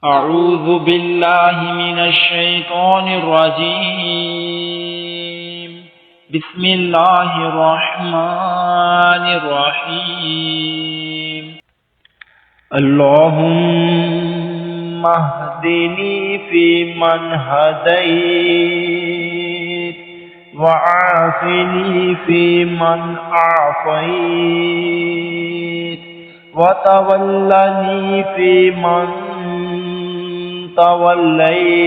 أعوذ بالله من الشيطان الرجيم بسم الله الرحمن الرحيم اللهم اهدني فيمن هديت وعافني فيمن عافيت وتولني فيمن توليت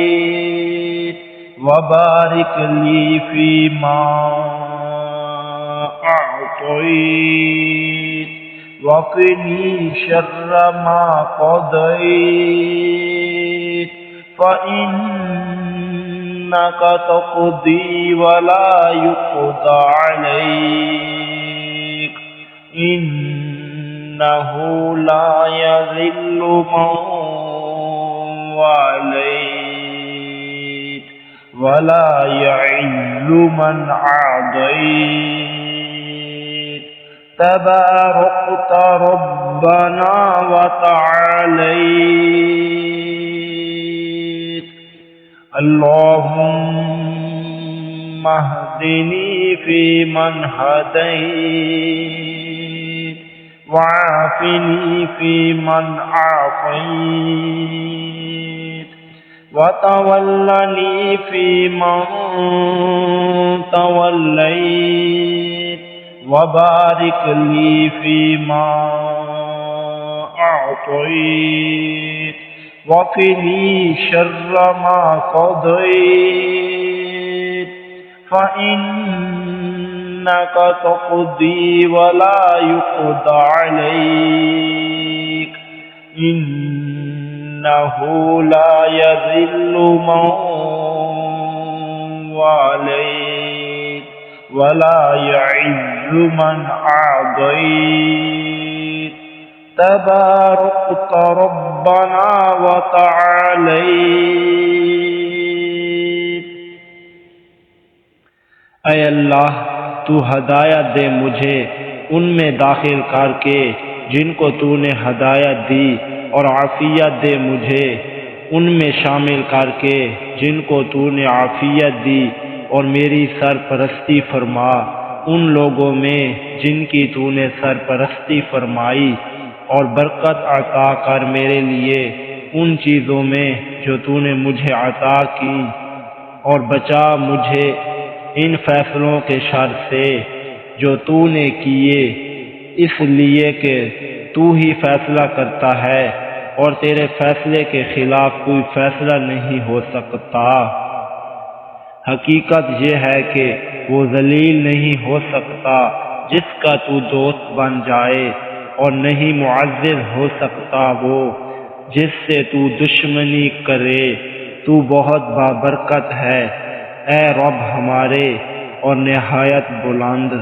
وبارك لي فيما أعطيت وقني شر ما قضيت فإنك تقضي ولا يقضى عليك إنه لا يذل من واليت ولا يعز من عاديت تباركت ربنا وتعاليت اللهم اهدني فيمن هديت وعافني فيمن عافيت وتولني فيمن توليت وبارك لي فيما أعطيت وقني شر ما قضيت فإنك تقضي ولا يقضى عليك إنه لا يذل من واليت ولا يعز من عاديت تباركت ربنا وتعاليت ऐ अल्लाह तू हदायत दे मुझे उनमें दाखिल करके जिनको तूने हदायत दी और आफियत दे मुझे उनमें शामिल करके जिनको तूने आफियत दी और मेरी सरपरस्ती फरमा उन लोगों में जिनकी तूने सरपरस्ती फरमाई और बरकत अता कर मेरे लिए उन चीज़ों में जो तूने मुझे अता की और बचा मुझे इन फैसलों के शर से जो तूने किए इसलिए कि तू ही फैसला करता है और तेरे फैसले के खिलाफ कोई फैसला नहीं हो सकता। हकीकत यह है कि वो जलील नहीं हो सकता जिसका तू दोस्त बन जाए और नहीं मुअज़्ज़िज़ हो सकता वो जिससे तू दुश्मनी करे। तू बहुत बाबरकत है ए रब हमारे और निहायत बुलंद।